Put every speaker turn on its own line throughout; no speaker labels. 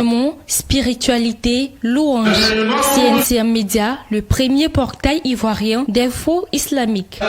Enseignement, spiritualité, louange. CNCM Média, le premier portail ivoirien d'infos islamiques.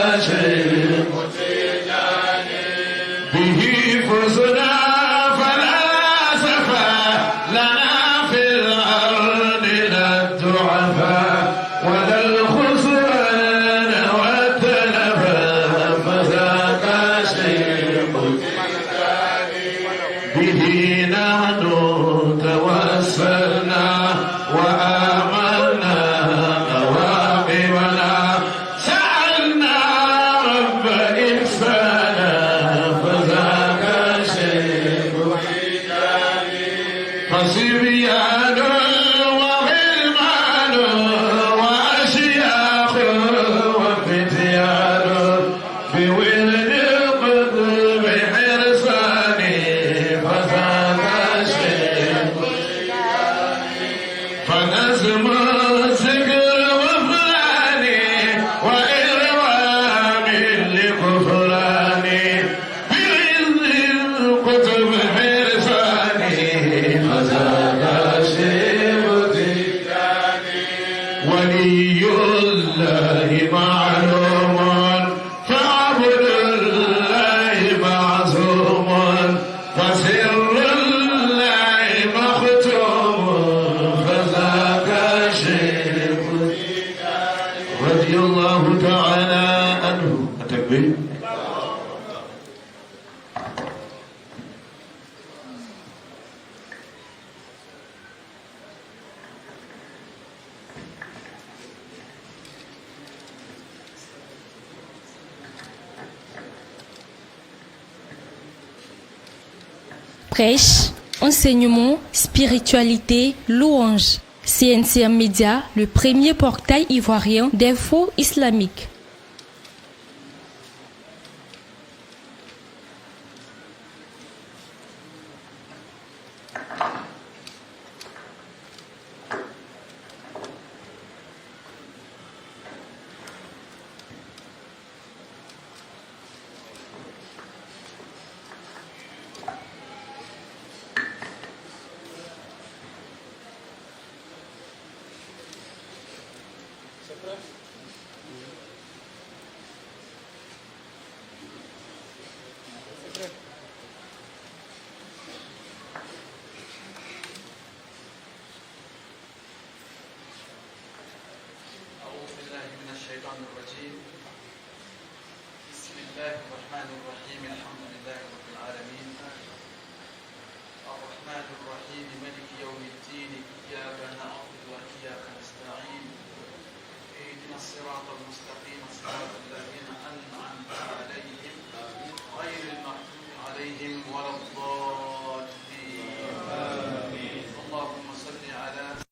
Prêche, enseignement, spiritualité, louange. CNCM Média, le premier portail ivoirien d'infos islamiques.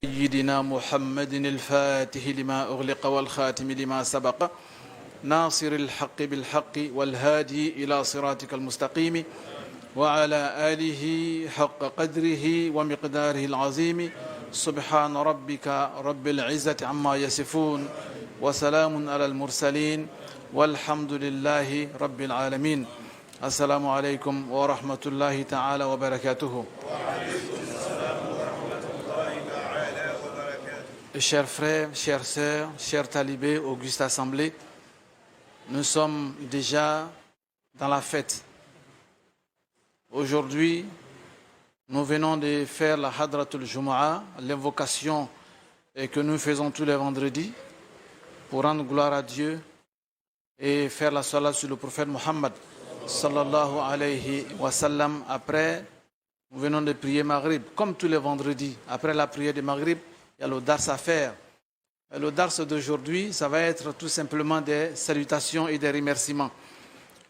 سيدنا محمد الفاتح لما أغلق والخاتم لما سبق ناصر الحق بالحق والهادي إلى صراطك المستقيم وعلى آله حق قدره ومقداره العظيم سبحان ربك رب العزة عما يصفون وسلام على المرسلين والحمد لله رب العالمين. السلام عليكم ورحمة الله تعالى وبركاته. Chers frères, chères sœurs, chers talibés, auguste assemblée, nous sommes déjà dans la fête. Aujourd'hui, nous venons de faire la Hadratul Jumu'ah, l'invocation que nous faisons tous les vendredis pour rendre gloire à Dieu et faire la salat sur le prophète Mohammed sallallahu alayhi wa sallam. Après, nous venons de prier Maghrib, comme tous les vendredis. Après la prière de Maghrib, il y a le dars à faire. Et le dars d'aujourd'hui, ça va être tout simplement des salutations et des remerciements.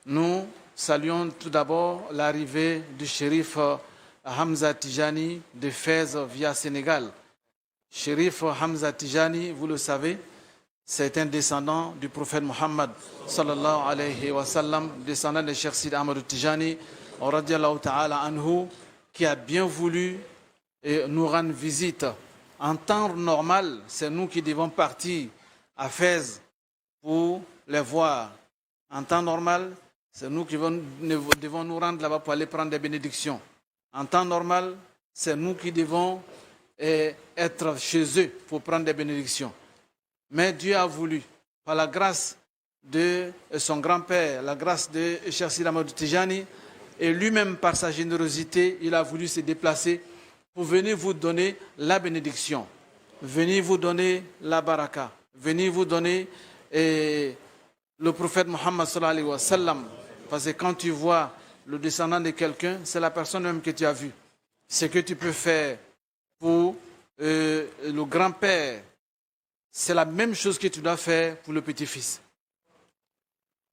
Nous saluons tout d'abord l'arrivée du shérif Hamza Tijani de Fès via Sénégal. Shérif Hamza Tijani, vous le savez, c'est un descendant du prophète Mohammed sallallahu alayhi wa sallam, descendant de Cheikh Sidi Ahmad Tijani radiyallahu ta'ala anhu, qui a bien voulu nous rendre visite. En temps normal, c'est nous qui devons partir à Fès pour les voir. En temps normal, c'est nous qui devons nous rendre là-bas pour aller prendre des bénédictions. En temps normal, c'est nous qui devons être chez eux pour prendre des bénédictions. Mais Dieu a voulu, par la grâce de son grand-père, la grâce de Cheikh Sidi Ahmad Tijani, et lui-même par sa générosité, il a voulu se déplacer pour venir vous donner la bénédiction, venir vous donner la baraka, venir vous donner le prophète Mohammed sallallahu alayhi wa sallam. Parce que quand tu vois le descendant de quelqu'un, c'est la personne même que tu as vue. Ce que tu peux faire pour le grand-père, c'est la même chose que tu dois faire pour le petit-fils.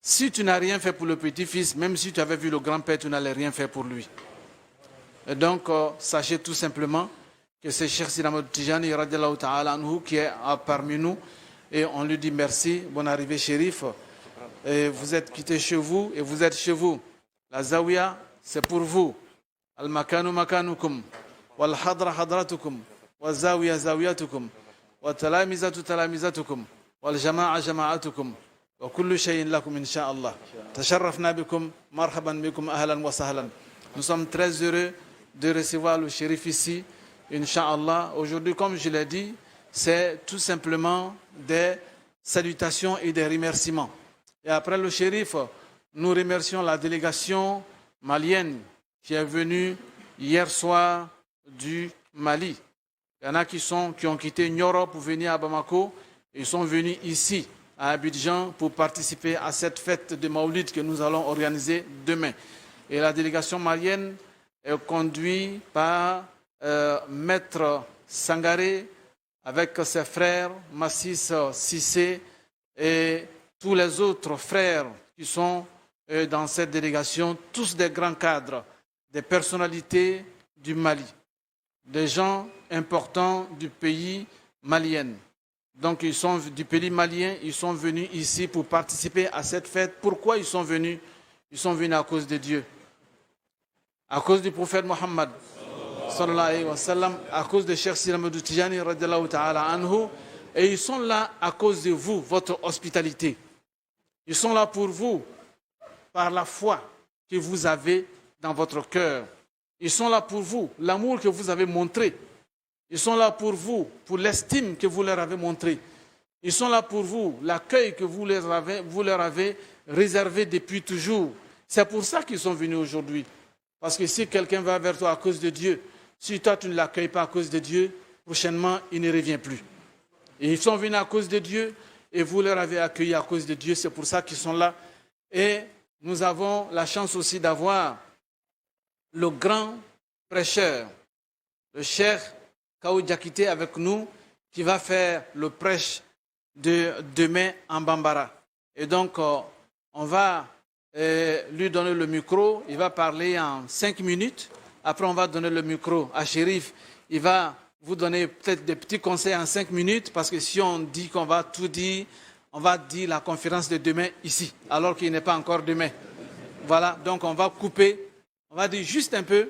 Si tu n'as rien fait pour le petit-fils, même si tu avais vu le grand-père, tu n'allais rien faire pour lui. Et donc, sachez tout simplement que c'est Cheikh Sidi Ahmad Tijani radiallahu ta'ala anhu qui est parmi nous. Et on lui dit merci, bonne arrivée shérif. Et vous êtes quitté chez vous et vous êtes chez vous. La zawiya, c'est pour vous. Al-makanu makanukum, wal-hadra hadratukum, wal-zawiya zawiyatukum, wal-talamizatu talamizatukum, wal-jama'a jama'atukum. وكل شيء لكم إن شاء الله تشرفنا بكم مرحبا بكم أهلا وسهلا. Nous sommes très heureux de recevoir le shérif ici, Inch'Allah. Aujourd'hui, comme je l'ai dit, c'est tout simplement des salutations et des remerciements. Et après le shérif, nous remercions la délégation malienne qui est venue hier soir du Mali. Il y en a qui ont quitté Nioro pour venir à Bamako. Ils sont venus ici à Abidjan pour participer à cette fête de Maoulid que nous allons organiser demain. Et la délégation malienne est conduite par Maître Sangaré avec ses frères Massis Sissé et tous les autres frères qui sont dans cette délégation, tous des grands cadres, des personnalités du Mali, des gens importants du pays malien. Donc ils sont du pays malien, ils sont venus ici pour participer à cette fête. Pourquoi ils sont venus? Ils sont venus à cause de Dieu, à cause du prophète Mohammed sallallahu alayhi wa sallam, à cause de Cheikh Sidi Ahmad Tijani radiallahu ta'ala anhu. Et ils sont là à cause de vous, votre hospitalité. Ils sont là pour vous, par la foi que vous avez dans votre cœur. Ils sont là pour vous, l'amour que vous avez montré. Ils sont là pour vous, pour l'estime que vous leur avez montrée. Ils sont là pour vous, l'accueil que vous leur avez réservé depuis toujours. C'est pour ça qu'ils sont venus aujourd'hui. Parce que si quelqu'un va vers toi à cause de Dieu, si toi tu ne l'accueilles pas à cause de Dieu, prochainement il ne revient plus. Et ils sont venus à cause de Dieu et vous leur avez accueilli à cause de Dieu. C'est pour ça qu'ils sont là. Et nous avons la chance aussi d'avoir le grand prêcheur, le Cheikh Kaou Diakité avec nous, qui va faire le prêche de demain en Bambara. Et donc, on va lui donner le micro. Il va parler en 5 minutes. Après, on va donner le micro à Chérif. Il va vous donner peut-être des petits conseils en 5 minutes, parce que si on dit qu'on va tout dire, on va dire la conférence de demain ici, alors qu'il n'est pas encore demain. Voilà, donc on va couper. On va dire juste un peu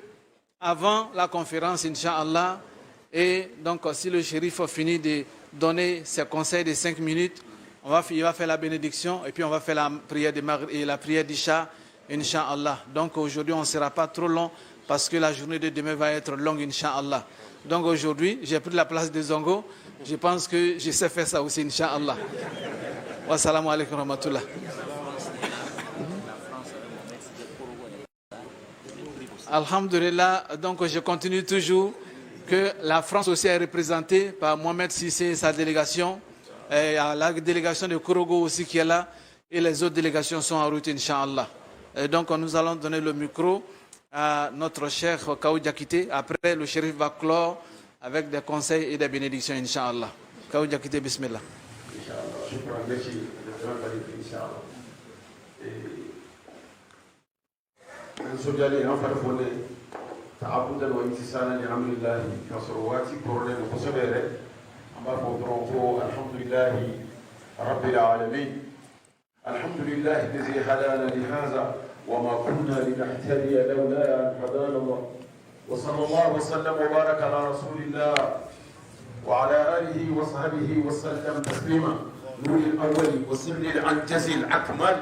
avant la conférence, Inch'Allah. Et donc, si le shérif a fini de donner ses conseils de 5 minutes, il va faire la bénédiction et puis on va faire la prière de Maghrib et la prière d'Isha, Inch'Allah. Donc aujourd'hui, on ne sera pas trop long parce que la journée de demain va être longue, Inch'Allah. Donc aujourd'hui, j'ai pris la place de Zongo. Je pense que je sais faire ça aussi, Inch'Allah. Wassalamu alaikum wa rahmatullah. Alhamdulillah, donc je continue toujours que la France aussi est représentée par Mohamed Sissé et sa délégation, et la délégation de Korogo aussi qui est là, et les autres délégations sont en route, Inch'Allah. Et donc nous allons donner le micro à notre cheikh Kaou Diakité. Après, le shérif va clore avec des conseils et des bénédictions, Inch'Allah. Kaou Diakité, bismillah.
تعبدا وامتثالا لامر الله كصلواتي كورن وكسبيره اما فوترون الحمد لله رب العالمين الحمد لله الذي هدانا لهذا وما كنا لنهتدي لولا ان هدانا الله وصلى الله وسلم وبارك على رسول الله وعلى اله وصحبه وسلم تسليما نور الاول وسر العنجز الاكمل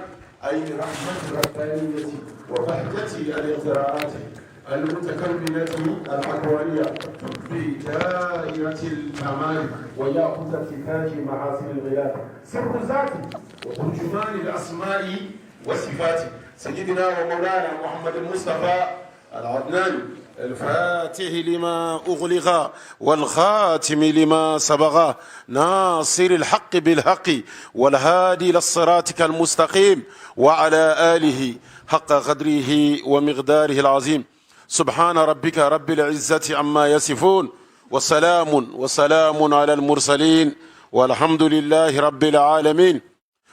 اي رحمه ربانيه وبهجه الاختراعات المتكونة العدوانية في دائرة الأمان ويأخذ ارتكاز محاسن الغلاب سر ذاتي وترجمان الأسماء والصفات سيدنا ومولانا محمد المصطفى العدناني الفاتح لما أغلق والخاتم لما سبق ناصر الحق بالحق والهادي للصراط المستقيم وعلى آله حق قدره ومقداره العظيم سبحان ربك رب العزة عما يصفون وسلام على المرسلين والحمد لله رب العالمين.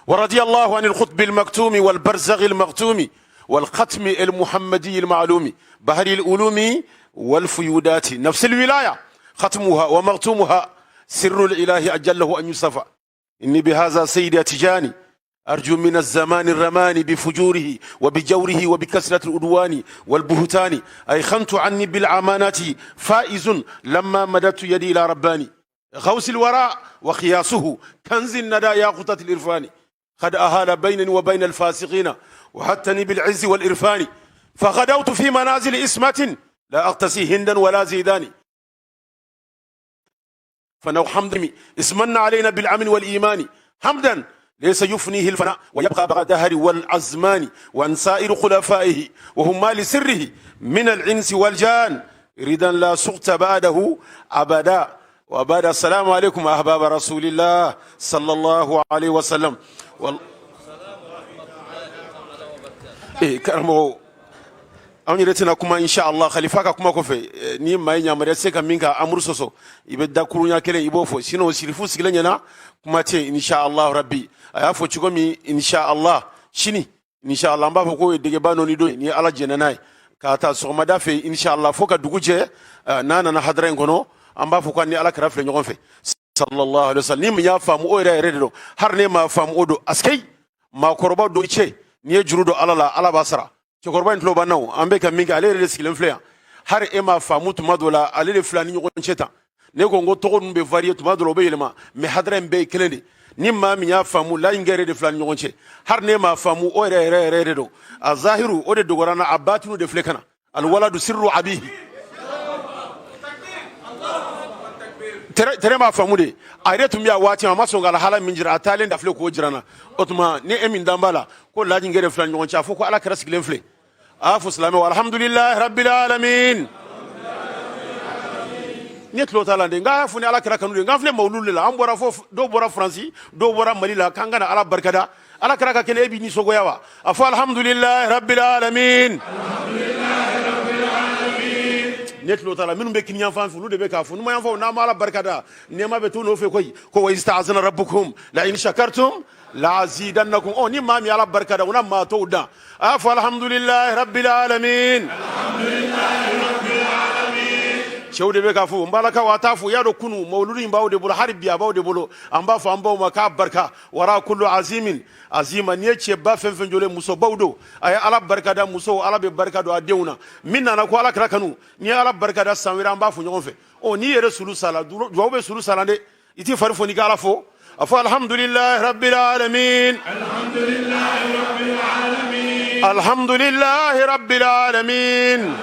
ورضي الله عن الخطب المكتوم والبرزغ المختوم والختم المحمدي المعلوم بحر العلوم والفيودات نفس الولاية ختمها ومختومها سر الإله أجله أن يصفى. إني بهذا سيدي تجاني أرجو من الزمان الرمان بفجوره وبجوره وبكسرة الأدوان والبهتان أيخنت عني بالعمانات فائز لما مددت يدي إلى رباني غوث الوراء وخياسه كنز الندى ياقوتة الإرفان قد أهال بيني وبين الفاسقين وحتني بالعز والإرفان فغدوت في منازل إسمة لا أقتسي هندا ولا زيداني فنو حمد اسمنا علينا بالأمن والإيمان حمدا ليس يفنيه الفناء ويبقى بعد الدهر والأزمان وأن سائر خلفائه وهم ما لسره من العنس والجان ردا لا سقط بعده أبدا وأبدا. السلام عليكم أحباب رسول الله صلى الله عليه وسلم. كرمو أني رتنا كما إن شاء الله خليفة كما كوفي ني ما ينامر سكا منك أمر سوسو يبدأ كرونا كله يبوفو سينو سيرفو سكلنا كما تي إن شاء الله ربي أيافو تشومي إن شاء الله شيني إن شاء الله مبافو كوي دعابانو نيدو ني على جنناي كاتا سومدا في إن شاء الله فوكا دوجة نانا نحضرين كنو مبافو كاني على كرافل نيوم في صلى الله عليه وسلم يا فام أويرا يردو هرني ما فام أودو أسكي ما كربا دويتشي ني جرودو على باسرا Chokorba ntlo banao ambeka minga ale le sikile mflea har ema famu tumadola ale le flani nyogo ncheta ne ko ngo togo numbe varier tumadola be yelema me hadra mbe kelende ni ma mi nya famu la ingere de flani nyogo nche har ne ma famu o re do azahiru o de dogorana abatinu de flekana al waladu sirru abihi tere ma famu de ayre tumya wati ma songa la hala minjira atalen da fle ko jirana otuma ne emin dambala ko la ingere flani nyogo ncha fo ko ala kara sikile mfle afu salame walhamdulillah rabbil alamin netlo talande nga funi ala kira kanu nga fle mawlul la ambora fo do bora franci do bora mali la kangana ala barkada ala kira ka kene bi ni sogo yawa afu alhamdulillah rabbil alamin netlo tala minum be kinyan fan fulu de be ka funu ma yan fo na mala barkada ne ma be to no fe koy ko wa ista'azana rabbukum la in shakartum la azidannakum oni ma mi ala barkada una ma to da afu alhamdulillah rabbil alamin shawde be ka fu mbalaka wata fu yado kunu mauludin bawde bolo harbiya bawde bolo amba fa amba ma ka barka wara kullu azimin azima ne ce ba fenfen jole muso bawdo ay ala barkada muso ala be barkado adewna minna na ko ala kra kanu ni ala barkada sanwira amba fu nyon fe o ni yere sulu sala do be sulu sala de iti farfo ni kala fo afu alhamdulillah rabbil alamin alhamdulillah rabbil alamin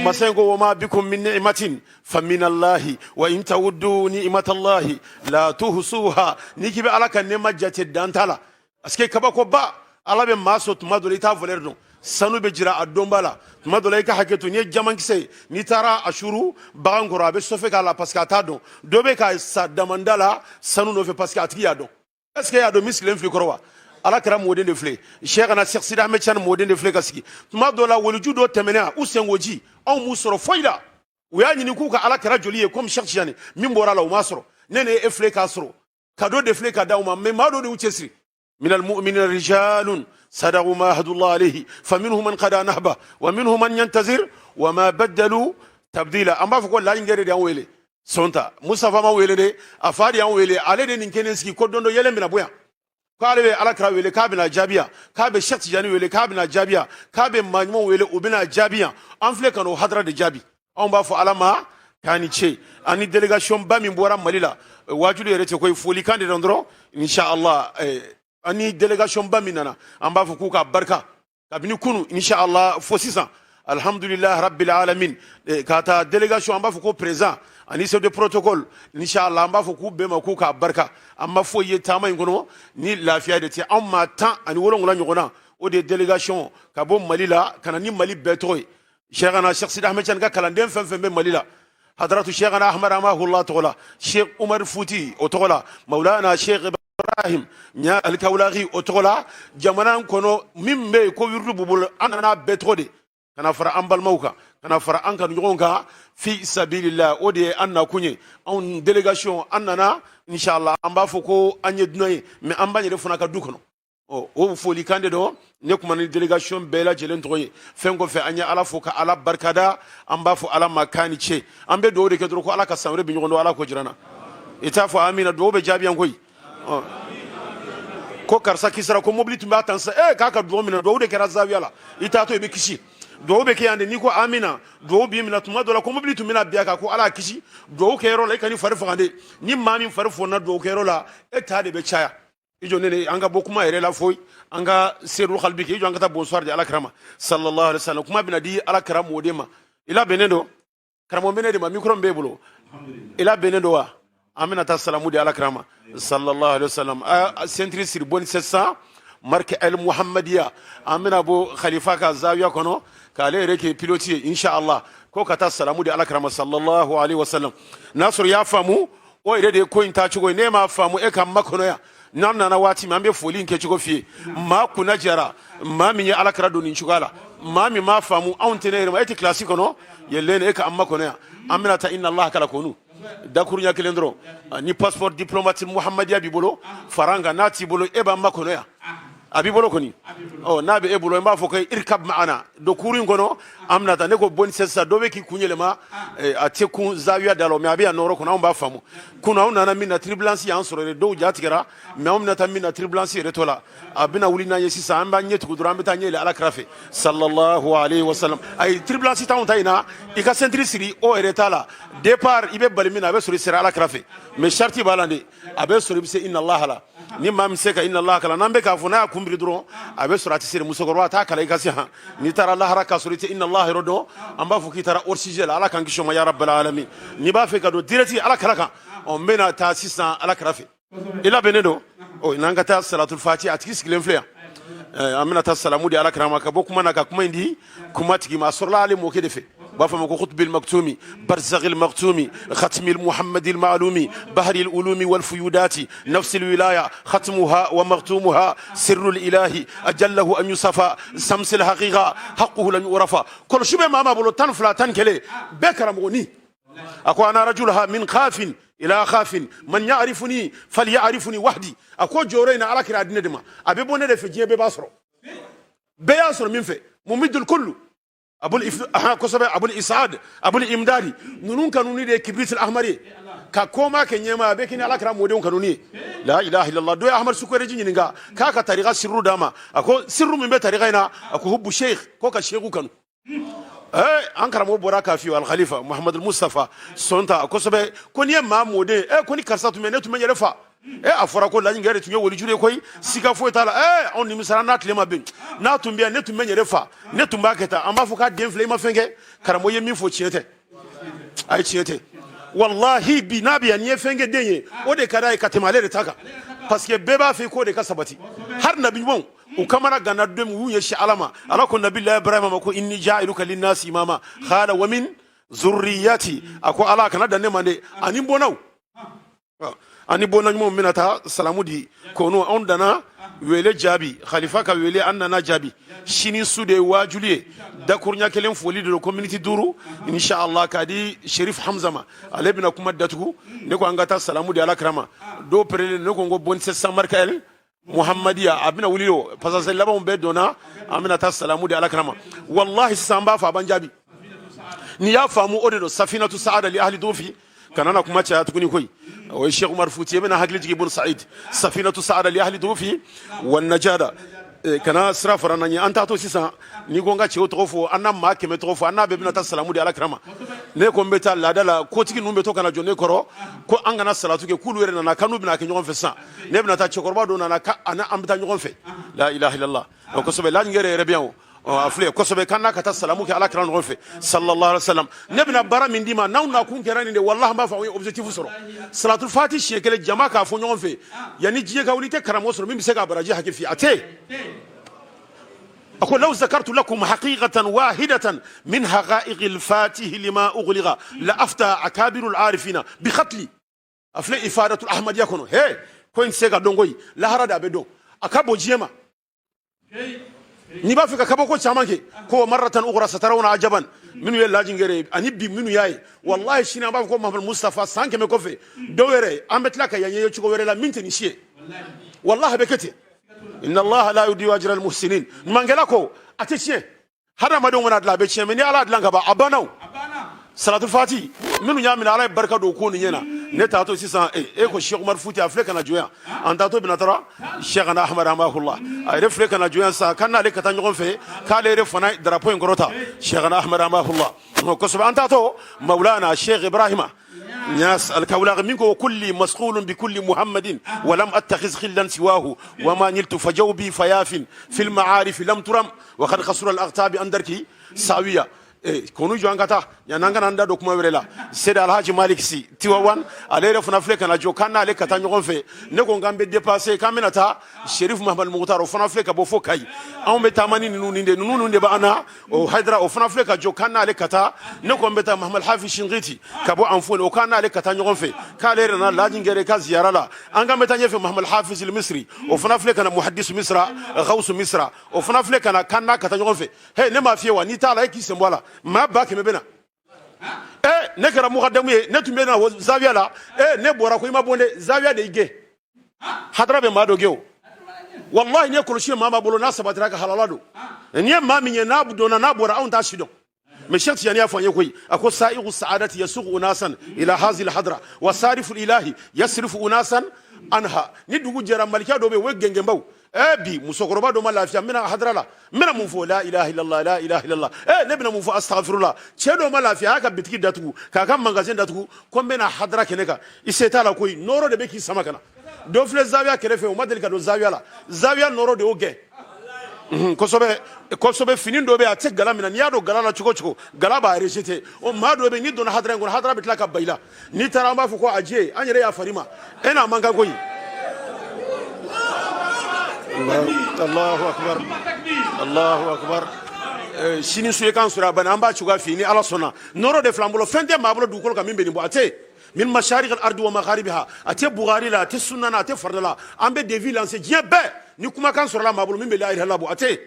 masengo wama bikum min ni'matin famin Allah wa in tawuddu ni'mat Allah la tuhsuha nikibe alaka ne majjate dantala aske kaba ko ba alabe maso tumadole ta volerno sanu be jira adombala tumadole ka haketo ni jaman kise ni tara ashuru bangora be sofe kala paska tado dobe ka sa damandala sanu no fe paska atiya do eske ya do mislen fi korwa ala kara modin de fle cheikh na cheikh sida ahmed chan modin de fle kasiki tuma dola woluju do temena usengoji on musoro foida uyani ni kuka ala kara joliye comme cheikh chani mimbora la umasoro nene e fle kasro kado de fle kada uma me mado de uchesri min al mu'minina rijalun sadaqu ma hadullah alayhi faminhum man qada nahba wa minhum man yantazir wa ma badalu tabdila amba ko la ngere de wele sonta mustafa ma wele de afadi an wele ale de ninkenenski ko dondo yele mina boya kale ala kra wele kabina jabia kabe sheikh tijani wele kabina jabia kabe majmon wele ubina jabia an fle kano hadra de jabi on ba fo alama kani che ani delegation ba min bora malila wajude rete koy foli kande ndro insha Allah ani delegation ba min nana an ba fo kuka barka kabini kunu inshallah fo sisan alhamdulillah rabbil alamin kata délégation amba fo ko présent ani chef de protocole inshallah amba fo ku bema ku ka barka amma fo ye tama ngono ni lafiya de ti amma tan ani wolongola nyogona o de délégation ka bo malila kana ni mali betoy cheikhana cheikh sid ahmed chan ka kalanden fem be malila hadratu cheikhana ahmad amahullah tola cheikh umar fouti o tola maulana cheikh ibrahim nya al-kawlaghi o tola jamana kono mimbe ko wirdu bubul anana betode kana fara ambal mauka kana fara an kan yonka fi sabilillah ode anna kunye on délégation annana inshallah amba foko anye dunoy mais amba nyere funa ka dukono o foli kande do ne kuma ni délégation bela jelen toye fengo fe anya ala foka ala barkada amba fo ala makani che ambe do de kedro ko ala ka samre bi nyondo ala ko jirana ita fo amina do be jabi an koy ko karsa kisra ko mobility mbatan sa kaka do mina do de kera zawiya la ita to be kishi do be ke ande ni ko amina do bi mina tuma do la ko mobility mina biya ka ko ala kishi do ke ro la kani farfo ande ni mami farfo na do ke ro la eta de be chaya ijo nene anga bokuma yere la foy anga seru khalbi ke ijo anga ta bonsoir de alakrama sallallahu alaihi wasallam kuma bina di alakram wodema ila benendo karamo benede ma micro mbebulo ila benendo wa amina ta salamu de alakrama sallallahu alaihi wasallam centri sur bon 700 marque el muhammadiya amina bo khalifa ka zawiya kono ka le reke pilotier inshallah ko ka ta salamu de alakrama sallallahu alaihi wasallam nasr ya famu o ire de ko inta chugo ne ma famu e kam makono ya nan nana wati ma be foli nke chugo fie ma kuna jara ma mi ya alakra do nin chugala ma mi ma famu on tenere ma eti classique no yellene e ka amma kono ya amina ta inna allah kala konu dakurunya kelendro ni passeport diplomatique muhammadiya bibolo faranga nati bolo e ba makono ya abibolo koni nabe e bolo mba fokay irkab maana do kurin gono amna ta ne ko boni sessa do be ki kunyele ma ate ku zawiya dalo me abi anoro ko na mba famu kuna ona na mina tribulance ya ansoro do jatigara me omna ta mina tribulance retola abina wulina yesi sa amba nyetu kudurambe ta nyele ala krafe sallallahu alaihi wasallam ay tribulance ta onta ina ika centri siri o retala départ ibe balimina be suri sira ala krafe me sharti balande abe suri bise inna allah la ni mam seka inna allah kala nambe ka funa kumbiri dron abe surati sir musogorwa ta kala ikasi ha ni tara allah haraka surati inna allah rodo amba fuki tara orsijel ala kan kisho ma ya rabbal alamin ni ba fe ka do direti ala kala kan on mena ta 600 ala krafe ila benedo nanga ta salatul fatiha atkis glenflea amina ta salamu di ala krama ka bokuma na ka kuma indi kuma tigi ma surla ali mo ke defe بافهم خطب المكتومي برزغ المكتومي ختم المحمد المعلومي بحر العلوم والفيودات نفس الولاية ختمها ومختومها سر الإله أجله أن يصفى سمس الحقيقة حقه لن يعرف كل شبه ما بقول تنفلا تنكلي بكرم غني أكو أنا رجلها من خاف إلى خاف من يعرفني فليعرفني وحدي أكو جورينا على كرا دندما أبي بونه في جيبي باسرو بياسر من في ممد الكل أبو الإسعاد أبو الإمدادي نون كانوني ده كبريت الأحمري ككوما كنيما بكني على كرام ودون كانوني لا إله إلا الله دوي أحمر سكوري جينينغا كاكا طريقة سر داما أكو سر من بيت طريقنا أكو هب الشيخ كوكا شيخو كانو أنكر مو براكا في الخليفة محمد المصطفى سونتا أكو سبب كوني ما مودي كوني كرساتو منيتو من يرفع afora ko la ngare tunye woli jure koy sika fo tala on ni misara na tlema ben na tumbia ne tumenye refa ne tumba keta amba fo ka den flema fenge karamo ye min fo chiete ay chiete wallahi bi nabi an ye fenge denye o de kada ka temale taka parce que beba fe ko de ka sabati har nabi bon o kamara gana dem wuye shi alama ala ko nabi la ibrahim ma ko inni ja'iluka lin nas imama khala wa min zurriyati ako ala kana danne mande anin bonaw ani bonan mo minata salamudi kono on dana wele jabi khalifa ka wele annana jabi shini sude wajuliye da kurnya kelen foli de community duru inshallah kadi sherif hamzama alebina kuma datugu ne ko angata salamudi ala krama do prele ne ko ngo bonse samarkael muhammadiya abina wuliyo pasase labon be dona amina ta salamudi ala krama wallahi samba fa banjabi ni ya famu odedo safinatu saada li ahli dufi kanana kuma cha tukuni koy o Sheikh Umar Fouti bena hagli jigi bun Said safinatu saada li ahli dufi wan najada
kana sira fara na ɲɛ an t'a to sisan n'i ko n ka cɛw tɔgɔ fɔ an n'a maa kɛmɛ tɔgɔ fɔ an n'a bɛɛ bɛna taa salamu di alakira ma ne ko n bɛ taa laada la kotigi ninnu bɛ to ka na jɔ ne kɔrɔ ko an kana salatu kɛ k'olu yɛrɛ nana k'an n'u bɛna kɛ ɲɔgɔn fɛ sisan ne bɛna taa cɛkɔrɔba dɔ nana an bɛ taa ɲɔgɔn fɛ la ilaha illallah o kosɛbɛ laajingɛrɛ yɛrɛ bɛ yan o a filɛ kosɛbɛ k'an n'a ka taa salamu kɛ alakira ɲɔgɔn fɛ sallallahu alaihi wa sallam ne bɛna baara min d'i ma n'aw nakun kɛra nin de walahi an b'a fɔ aw ye objectif sɔrɔ salatu fati siɲɛ kelen jama k'a fɔ ɲɔgɔn fɛ yanni diɲɛ ka wuli i tɛ karamɔgɔ sɔrɔ min bɛ se k'a baraji hakɛ f'i ye a tɛ أقول لو ذكرت لكم حقيقة واحدة من حقائق الفاتح لما أغلق لأفتى أكابر العارفين بخطلي أفلي إفادة الأحمد يكونوا هي كوين سيغا دونغوي لا هرد أبدو أكابو جيما نبا فيك أكابو كو شامانكي كو مرة أخرى سترون عجبا منو يلاجين غيري أني منو ياي والله شينا أبا كو محمد مصطفى سانك مكوفي دويري أمت لك يا يوچو غيري لا منتني شيء والله بكتي إن الله لا يضيع أجر المحسنين مانجلاكو أتشين هذا ما دوم نادلا بتشين مني على أدلان كبا أبانو صلاة الفاتي منو يامن على بركة دوكون ينا نتاتو سيسان إيكو الشيخ عمر فوتي أفلك أنا جويا أنتاتو بنترى الشيخنا أحمد رحمه الله أعرفلك أنا جويا سا كان عليك تنجون في كان يعرفنا درابوين كروتا الشيخنا أحمد رحمه الله كسب أنتاتو مولانا الشيخ إبراهيم ناس الكولاغ منكم وكل مسخول بكل محمد ولم أتخذ خلا سواه وما نلت فجوبي فياف في المعارف لم ترم وقد خسر الأغتاب أندركي ساوية كونو جوان كتا ينانغان اندا دوكما ورلا سيد الحاج مالك سي تيوان علي رفنا فلك انا جو كان علي كتا نيغون في نكو غامبي ديباسي كامينتا شريف محمد المختار فنا فلك بو فوكاي او متاماني نونو ندي بانا او حيدرا او فنا فلك جو كان علي كتا نكو متا محمد حافظ شنغيتي كابو انفون او كان علي كتا نيغون في كاليرنا لاجينغري كا زياره لا انغا متا نيفي محمد حافظ المصري او فنا فلك انا محدث مصر غوث مصر او فنا فلك انا كان كتا نيغون في هي نما فيوا ني تالا كي سمبولا ما باك مبنا نكرا مقدمي نتمنا زاويه لا نبورا كو ما بونde زاويه de ige hadra be ma do geo wallahi ne kolo shi mama bolo na sabatira ka halalado ne ma minye na budo na bora on ta shido me shekti yani afanye koy ako sa'iqu sa'adati yasuqu unasan ila hadhihi alhadra wa sarifu ilahi yasrifu unasan anha ni dugu jara malika do be wegenge mbaw bi musokoroba do malafia mina hadrala mina munfo la ilaha illallah ne bina munfo astaghfirullah chedo malafia aka bitiki datugu kaka magazin datugu ko bena hadra keneka iseta la koy noro de beki samakana do fle zavia kerefe o madel ka do zavia noro de oge kosobe finin do be atek gala mina niado gala la chuko gala ba rejete o mado be ni do na hadra ngor hadra bitla ka baila ni taramba fu ko aje anyere ya farima ena manga koy الله أكبر الله أكبر سيني سوي كان سورة بنا أمبا شوكا فيني على صنع نورو دفلامبلو فندي ما بلو دوكول كمين بني بو أتي من مشارق الأرض ومغاربها أتي بوغاري لا أتي سننا أتي فردلا أمبي ديفي لانسي جيان بي نيكوما كان سورة ما بلو من بلا إله الله بو أتي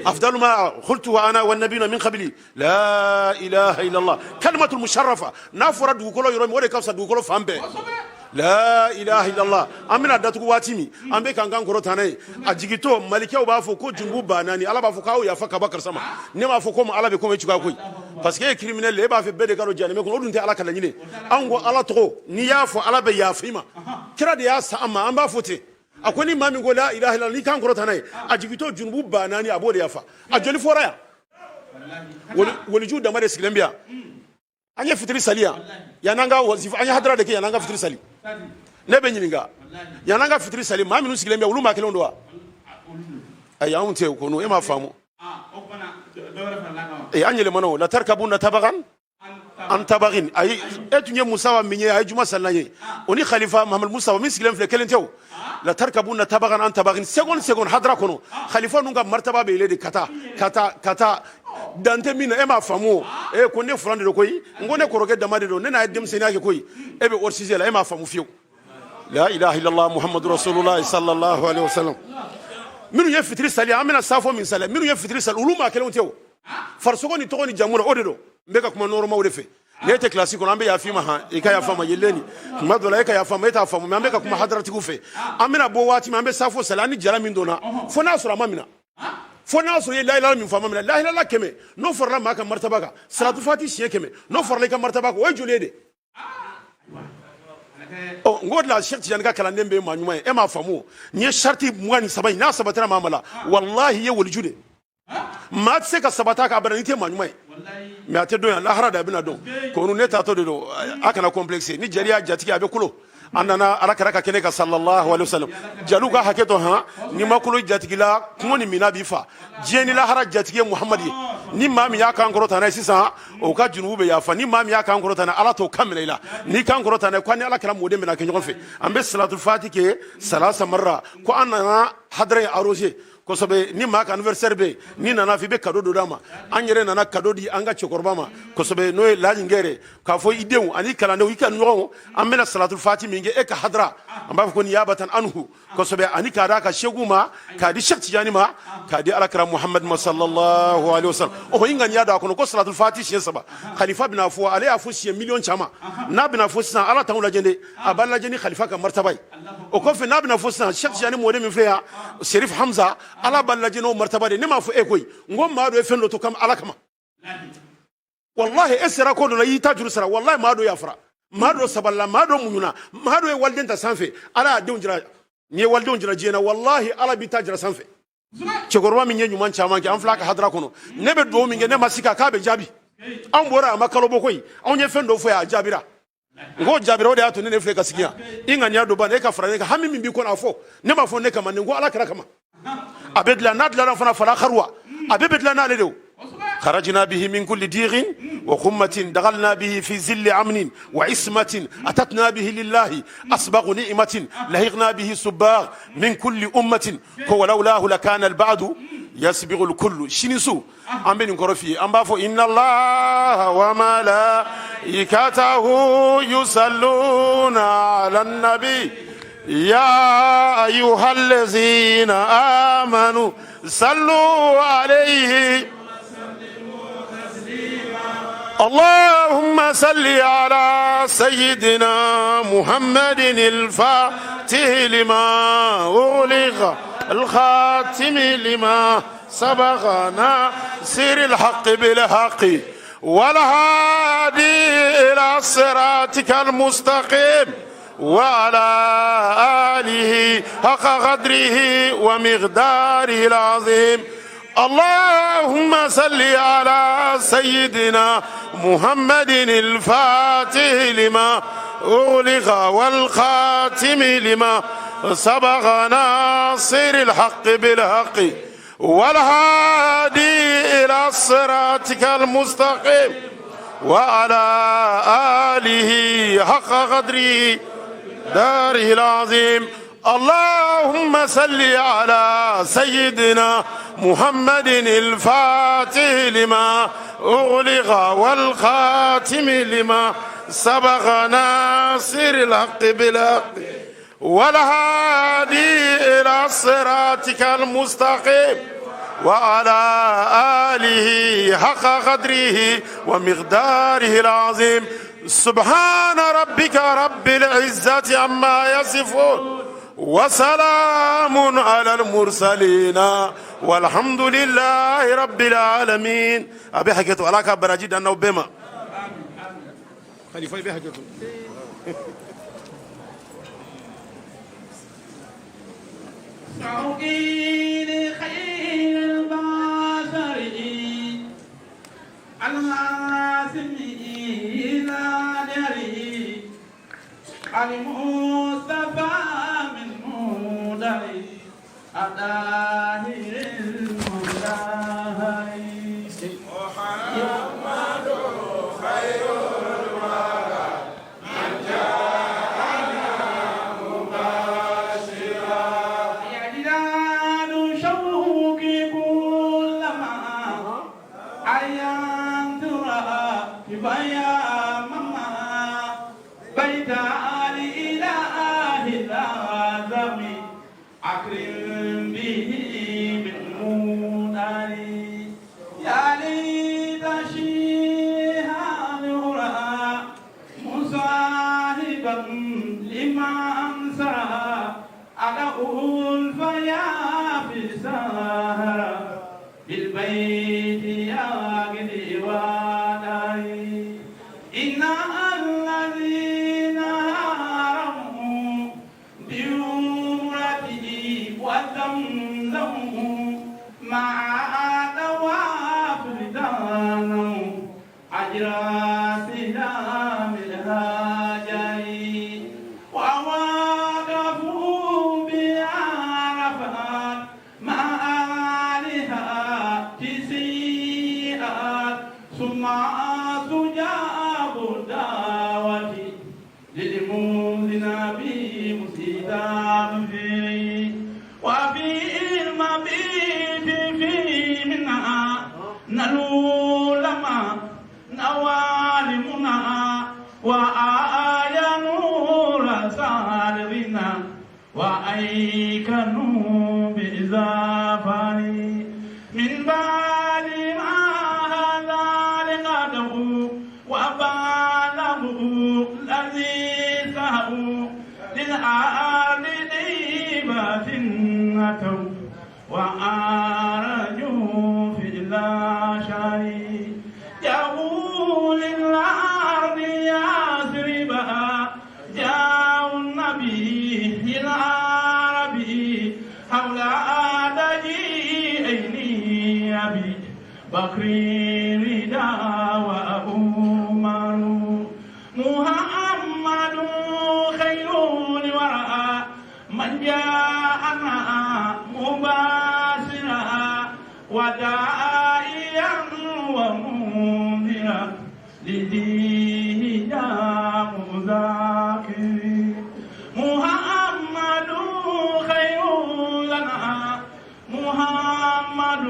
أفضل ما قلته أنا والنبيون من قبلي لا إله إلا الله كلمة المشرفة نافورا دوكولو يروم ولي كوسا دوكولو فامبي لا إله إلا الله أمين أدتك واتيمي أمي كان كروتاني أجيكتو مالكيا وبافو كو جنبو باناني على بافو كاو يا فكا بكر سما نما فكوم على بكم يشكا كوي باسكو كريمينال لي با في بيد كارو جاني مكون اودونتي على كلا ني انغو على ترو نيافو على بيا فيما كرا ديا ساما أمبا فوتي أكوني مامي غو لا إله إلا الله كان كروتاني أجيكتو جنبو باناني أبو يافا أجولي فورايا ولجود دمار سكلمبيا أني فتري ساليا يانغا وظيفة أني حضرة دكي يانغا فتري سالي nebe nyininga yananga fitri salim mami nusikilembe uluma kelondwa ayawunte kono ema famu anyele mano la tarkabuna tabagan an tabagin ay etunye musawa minye ay juma sallanye oni khalifa muhammad musawa miskilem fle kelentew la tarkabuna tabagan an tabagin second hadra kono khalifa nunga martaba be lede kata dante mina ema famu ko ne fulande do koy ngone koroge damade do nena dem senake koy ebe orsizela ema famu fiyo لا إله إلا الله محمد رسول الله صلى الله عليه وسلم منو يفتري سالي أمنا سافو من سالي منو يفتري سالي علوم كلام تيو فرسوني توني جامونا أودو مبكا كم نورما ودفع ليت كلاسيكو نامبي يا فيما ها إيكا يا فما يلني ما دولا إيكا يا فما يتا فما مبكا كم حضرة تكوفي أمنا بواتي مبكا سافو سالاني جرا من دونا فناسو رما منا فناسو لا إله من فما منا لا إله إلا كمه نو فرلا ما كم مرتبك صلاة فاتي شيء كمه نو فرلا كم مرتبك ويجولي ده oh ngodla Cheikh Tidiane ka kalanden be ma nyuma e ma famu ni sharti mwani sabai na sabatara mamala wallahi ye walijude ma tse ka sabata ka barani te ma nyuma me ate do ya lahara da bina don ko nu ne ta to do akana complexe ni jariya jatiki abe kulo anana alakaraka kene ka sallallahu alaihi wasallam jaluga haketo ha ni makulu jatigila kumoni minabi fa jeni lahara jatige muhammadi ni mami ya kan korota na sisa o ka junube ya fa ni mami ya kan korota na ala to kamila ni kan korota na kwani ala kala modem na kenyo fe ambe salatul fatike salasa marra ko anana hadra arose ko sobe ni ma ka anniversaire be ni nana fi be kado do dama anyere nana kado di anga chokorba ma ko sobe no la ngere ka fo ideu ani kala ne wikan nyogo amena salatul fatime nge e ka hadra amba ko ni yabatan anhu ko sobe ani ka da ka sheguma ka di Cheikh Tidiane ma ka di alakra muhammad sallallahu alaihi wasallam o hinga nya da ko salatul fatih shi saba khalifa bin afu ali afu shi million chama na bin afu san ala tan la jende aballa jeni khalifa ka martabai o ko fe na bin afu san Cheikh Tidiane mo de mi feya Sherif Hamza ala balla jeno martaba de nema fu e koy ngom ma do e fendo to kam ala kama wallahi esra ko do la yita juru sara wallahi ma do yafra ma do saballa ma do munyuna ma do e waldenta sanfe ala de unjira ni walde unjira jena wallahi ala bi tajra sanfe chegorwa mi nyenyu man chama ki an flaka hadra kono nebe do mi ngene masika ka be jabi an bora makalo bokoy an ye fendo fo ya jabira ngo jabira de ato ne fleka sikia inga nya do ba ne ka frane ka hami mi bi ko na fo ne ma fo ne kama ne ngo ala kara kama abedla nadla fana fala kharwa abedla na ledo خرجنا به من كل ديغ وخمة دخلنا به في زل عمن وعصمة أتتنا به لله أسبغ نعمة لهغنا به سباغ من كل أمة ولولاه لكان البعد يسبغ الكل شنسو أمين كرفي أمبافو إن الله وملائكته يصلون على النبي يا أيها الذين آمنوا صلوا عليه اللهم صل على سيدنا محمد الفاتح لما أغلق الخاتم لما سبقنا سير الحق بالحق والهادي إلى صراطك المستقيم وعلى آله حق قدره ومقداره العظيم اللهم صل على سيدنا محمد الفاتح لما أغلق والخاتم لما سبق ناصر الحق بالحق والهادي إلى صراطك المستقيم وعلى آله حق قدره داره العظيم اللهم صل على سيدنا محمد الفاتح لما أغلق والخاتم لما سبق ناصر الحق بالحق والهادي إلى صراطك المستقيم وعلى آله حق قدره ومقداره العظيم سبحان ربك رب العزة عما يصفون وسلام على المرسلين والحمد لله رب العالمين أبي حكيتو على كبر جدا أنه بما خليفة أبي حكيتو
شوقي لخير البشر العاصم إلى دري المصطفى من مدري أداه المدهر محمد خير الورى من جاءنا مباشرا يعدان شوقي كلما عيان ترى بيا ماما بيت الإله الأعظم أكرم به من مناري يا ليت شيها نورا مصاحبا لما أمسى على ألفيا في سهرة بالبيت يا قدي وناي إن الذين وأيكنوا بإزافاني من بعد ما هذا لقده وباله الذي سهوا للأرض ديبة أتوا وأرجوا في الأشعري جاءوا للأرض يسربها جاءوا النبي العربي حول دجيئين أبي بكر رضا وعمر محمد خير الورى من جاءنا مباشرا وداعيا ومنذرا لديننا مذاكر محمد خير لنا محمد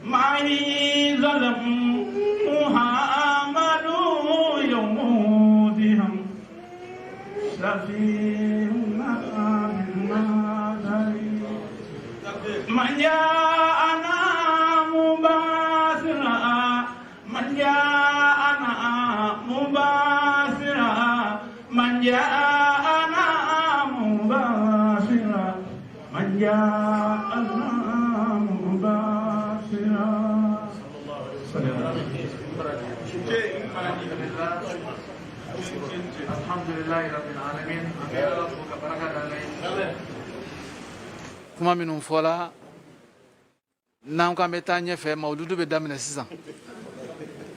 معي ظلم محمد يوم ذهم شفيعنا بالنظر من جاءنا مباشرا من جاءنا مباشرا من جاءنا مباشرا من جاءنا مباشرا
الحمد لله رب العالمين kuma minnu fɔla n'an k'an bɛ taa ɲɛfɛ mawuludu bɛ daminɛ sisan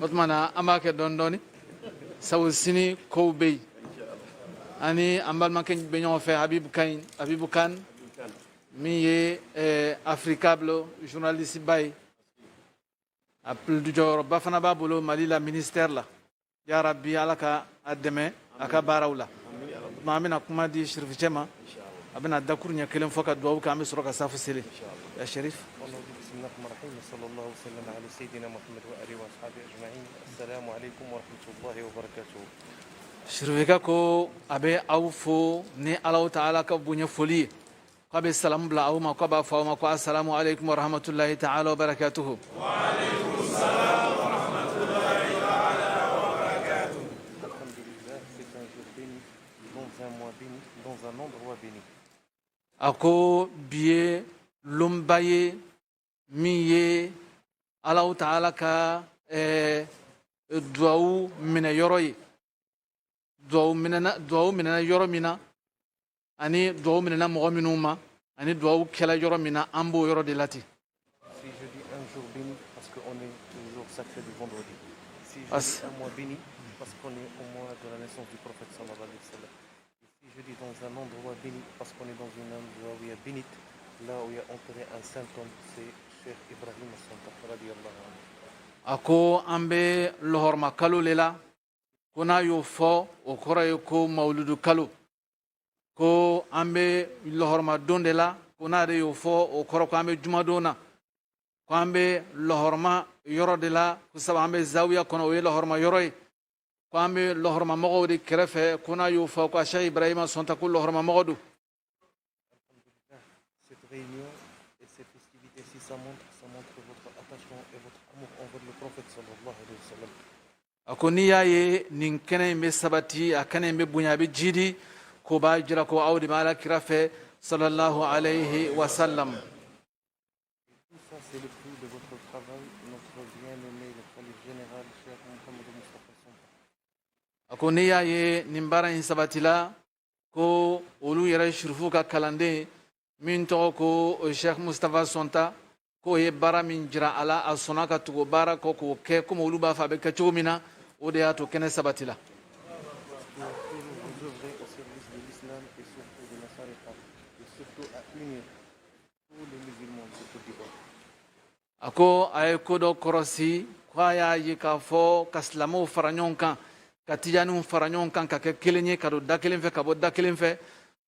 o tuma na an b'a kɛ dɔɔni dɔɔni sabu sini kow bɛ yen ani an balimakɛ bɛ ɲɔgɔn fɛ Habibu Kan min ye Africable journaliste ba ye a jɔyɔrɔba fana b'a bolo Mali la ministère la yarabi Ala ka a dɛmɛ a ka baaraw la an bɛna kuma di Sherifu cɛ ma a bɛna dakuru ɲɛ kelen fɔ ka dugawu kɛ an bɛ sɔrɔ ka safu seli ya Sherif.
صلى الله وسلم على سيدنا محمد وآله وأصحابه أجمعين السلام عليكم ورحمة الله وبركاته.
Sherifu ko a bɛ aw fo ni Alahu Taala ka bonya foli ye k'a bɛ salamu bila aw ma k'a b'a fɔ aw ma ko assalamu alaikum wa rahmatulahi ta'ala wa barakatuhu.
Wa alaikum salam wa rahmatullahi ta'ala wa barakatuh. Alhamdulillah, c'est un jour béni, dans un mois béni, dans un endroit béni.
A ko bi ye lonba ye min ye Alahu Taala ka duwawu minɛ yɔrɔ ye duwawu minɛna yɔrɔ min na ani duwawu minɛna mɔgɔ minnu ma ani duwawu kɛla yɔrɔ min na an b'o yɔrɔ de la ten.
Si je dis un jour béni parce qu'on est toujours sacré du vendredi. Si je dis un mois béni parce qu'on est au mois de la naissance du prophète sallallahu alayhi wa sallam. Et si je dis dans un endroit béni parce qu'on est dans une endroit bénite, là où il y a enterré un saint homme, c'est Cheikh Ibrahim Santa radiyallahu anhu.
A ko an bɛ lɔhɔrɔma kalo le la ko n'a y'o fɔ o kɔrɔ ye ko mawuludu kalo ko an bɛ lɔhɔrɔma don de la ko n'ale y'o fɔ o kɔrɔ ko an bɛ jumadon na ko an bɛ lɔhɔrɔma yɔrɔ de la ko sabu an bɛ zawiya kɔnɔ o ye lɔhɔrɔma yɔrɔ ye ko an bɛ lɔhɔrɔma mɔgɔw de kɛrɛfɛ ko n'a y'o fɔ ko Cheikh Ibrahima Santa ko lɔhɔrɔma mɔgɔ don.
Cette réunion et ces festivités, si ça montre votre attachement et votre amour envers le prophète sallallahu alayhi wa sallam.
A ko n'i y'a ye nin kɛnɛ in bɛ sabati a kɛnɛ in bɛ bonya a bɛ jidi ko b'a jira ko aw de bɛ Alakira fɛ sallallahu alayhi wa sallam.
Tout ça, c'est le fruit de votre travail, notre bien-aimé, le khalife général, Cheikh Mohamed Moustapha Santa.
A ko n'i y'a ye nin baara in sabatila ko olu yɛrɛ Sherifu ka kalanden min tɔgɔ ko Cheikh Moustapha Santa k'o ye baara min jira a la a sɔnna ka tugu baara kɔ k'o kɛ komi olu b'a fɔ a bɛ kɛ cogo min na o de y'a to kɛnɛ sabatila.
Pour toujours vous œuvrer au service de l'islam et surtout de la Sariqa, et surtout à unir tous les musulmans de Côte d'Ivoire.
A ko a ye ko dɔ kɔrɔsi ko a y'a ye k'a fɔ ka silamɛw fara ɲɔgɔn kan ka tijaniw fara ɲɔgɔn kan ka kɛ kelen ye ka don da kelen fɛ ka bɔ da kelen fɛ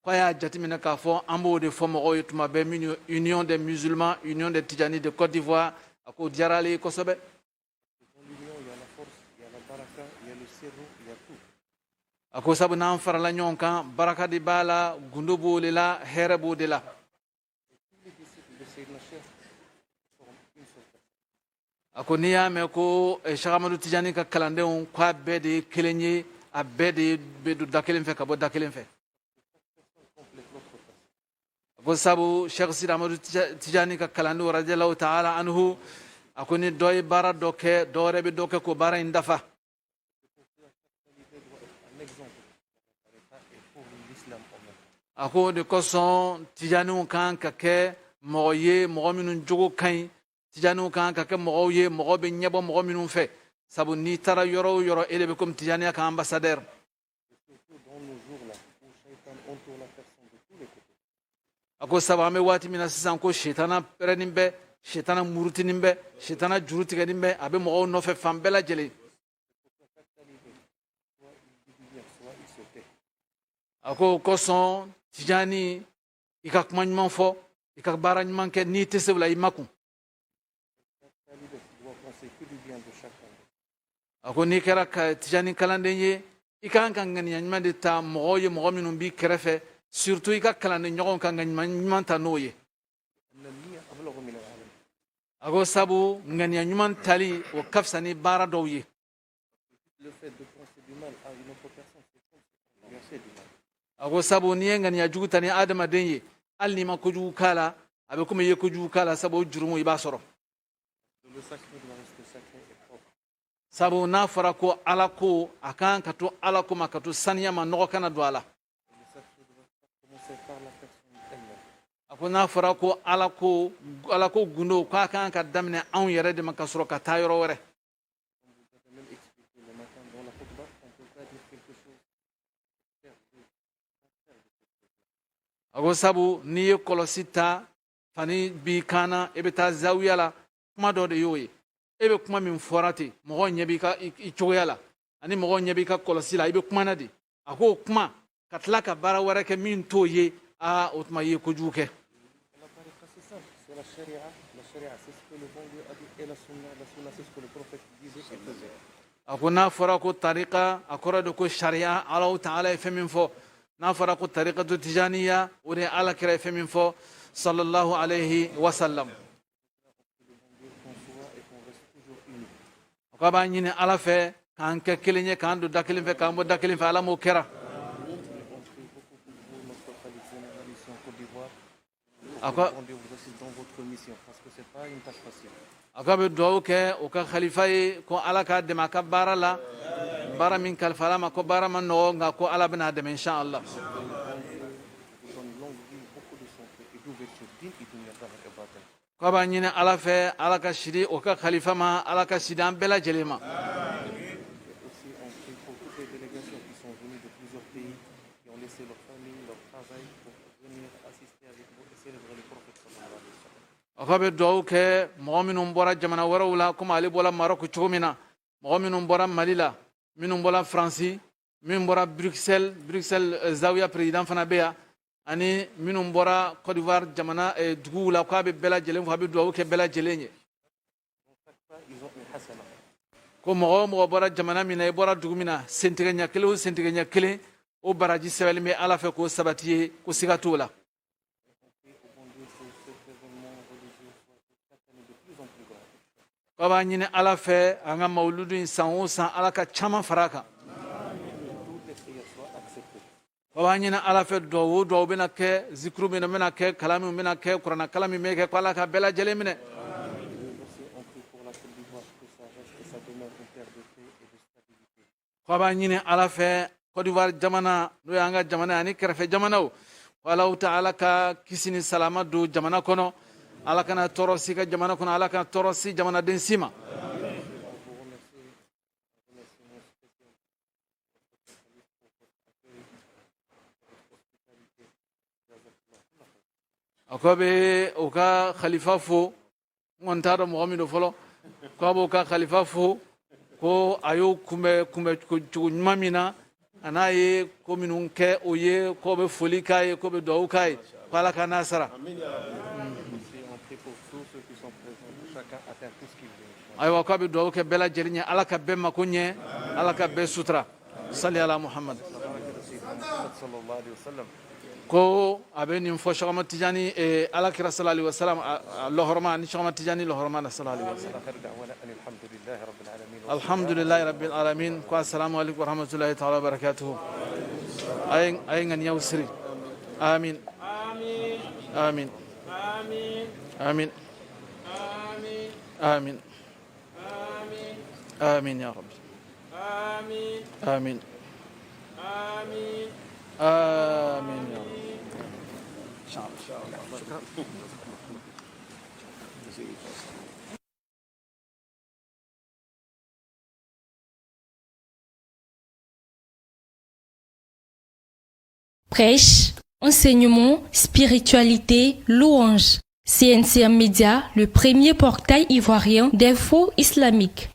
ko a y'a jateminɛ k'a fɔ an b'o de fɔ mɔgɔw ye tuma bɛɛ min union des musulmans union des tijani de Côte d'Ivoire a ko diyara ale ye kosɛbɛ.
Dans l'union, il y a la force, il y a la baraka, il y a le sirru, il y a tout.
ako sabu nan farala ñon kan baraka di bala gundo bo le la here bo de la ako ni ya me ko Cheikh Amadou Tidiane ka kalande on kwa be de kelenye a be de be du dakelen fe ka bo dakelen fe ako sabu Cheikh Sidi Amadou Tidiane ka kalande radiyallahu ta'ala anhu ako ni doy bara doke dore be doke ko bara indafa ako de koson Tidiane kan ka ke moye mo minun jogo kan Tidiane kan ka ke mo ye mo be nyebo mo minun fe sabu ni tara yoro yoro ele be comme Tidiane ka ambassadeur ako sabu ame wati mina sisan ko shetana perenimbe shetana murutinimbe shetana jurutiganimbe abe mo no fe fambela jele ako koson Tidiane ika kuma ɲuman fɔ i ka baara ɲuman kɛ n'i tɛ se o la i makun a ko n'i kɛra Tidiane kalanden ye i ka kan ka ŋaniya ɲuman de ta mɔgɔw ye mɔgɔ minnu b'i kɛrɛfɛ surtout i ka kalanden ɲɔgɔnw ka ŋaniya ɲuman ta n'o ye a ko sabu ŋaniya ɲuman tali o ka fisa ni baara dɔw ye a ko sabu n'i ye ŋaniya jugu ta ni adamaden ye hali n'i ma kojugu k'a la a bɛ komi i ye kojugu k'a la sabu o jurumu i b'a sɔrɔ sabu n'a fɔra ko ala ko a kan ka to ala ko ma ka to saniya ma nɔgɔ kana don a la a ko n'a fɔra ko ala ko gundo k'a kan ka daminɛ anw yɛrɛ de ma ka sɔrɔ ka taa yɔrɔ wɛrɛ a ko sabu n'i ye kɔlɔsi ta fani b'i kan na i bɛ taa zawiya la kuma dɔ de y'o ye e bɛ kuma min fɔra ten mɔgɔw ɲɛ b'i ka i cogoya la ani mɔgɔw ɲɛ b'i ka kɔlɔsi la i bɛ kuma na de a k'o kuma ka tila ka baara wɛrɛ kɛ min t'o ye o tuma i ye kojugu kɛ a ko n'a fɔra ko tarika a kɔrɔ de ko sariya Alahu Ta'ala ye fɛn min fɔ n'a fɔra ko tarikatu tijaniya o de ye ala kira ye fɛn min fɔ sallallahu alayhi wa sallam ko a b'a ɲini ala fɛ k'an kɛ kelen ye k'an don da kelen fɛ k'an bɔ da kelen fɛ ala m'o kɛra a ko a bɛ duwawu kɛ o ka khalifa ye ko ala k'a dɛmɛ a ka baara la baara min kalifala ma ko baara ma nɔgɔ nka ko ala bɛna a dɛmɛ inshallah ko a b'a ɲini ala fɛ ala ka sidi o ka khalifa ma ala ka sidi an bɛɛ lajɛlen ma a ko a bɛ duwawu kɛ mɔgɔ minnu bɔra jamana wɛrɛw la komi ale bɔra Maroc cogo min na mɔgɔ minnu bɔra Mali la minnu bɔra Faransi minnu bɔra Bruxelles zawiya président fana bɛ yan ani minnu bɔra Côte d'Ivoire jamana duguw la k'a bɛ bɛɛ lajɛlen fɔ a bɛ duwawu kɛ bɛɛ lajɛlen ye ko mɔgɔ o mɔgɔ bɔra jamana min na i bɔra dugu min na sentigɛ ɲɛ kelen o sentigɛ ɲɛ kelen o baraji sɛbɛnlen bɛ ala fɛ k'o sabati ye ko siga t'o la ko a b'a ɲini ala fɛ an ka mawuludu in san o san ala ka caman fara a kan ko a b'a ɲini ala fɛ duwawu o duwawu bɛna kɛ zikuru min bɛna kɛ kalan min bɛna kɛ kuranna kalan min bɛ kɛ ko ala ka bɛɛ lajɛlen minɛ ko a b'a ɲini ala fɛ Côte d'Ivoire jamana n'o y'an ka jamana ye ani kɛrɛfɛ jamanaw ko Alahu Ta'ala ka kisi ni salama don jamana kɔnɔ ala kana tɔɔrɔ si ka jamana kɔnɔ ala kana tɔɔrɔ si jamanaden si ma a ko a bɛ o ka khalifa fo n kɔni t'a dɔn mɔgɔ min don fɔlɔ ko a b'o ka khalifa fo ko a y'o kunbɛ cogo ɲuman min na a n'a ye ko minnu kɛ o ye ko bɛ foli k'a ye ko bɛ duwawu k'a ye ko ala ka n'a sara ayiwa ko a bɛ duwawu kɛ bɛɛ lajɛlen ye ala ka bɛɛ mako ɲɛ ala ka bɛɛ sutura sali ala Muhammad
Muhammad sallallahu alayhi wa sallam.
ko abenin fo shogama tijani e alakira sallallahu alaihi wasallam lohorma ni shogama tijani lohorma na sallallahu alaihi wasallam.
آخر دعوانا أن الحمد لله رب العالمين.
Alhamdulillahi rabbil alamin. Ko assalamu alaikum wa rahmatullahi ta'ala wa barakatuh. Ay ngan yawsiri. Amin. Amin. Amin. Amin. Amin ya rabbi. Amin. Amin ya rabbi.
Prêche, enseignement, spiritualité, louange. CNCM Média, le premier portail ivoirien d'infos islamiques.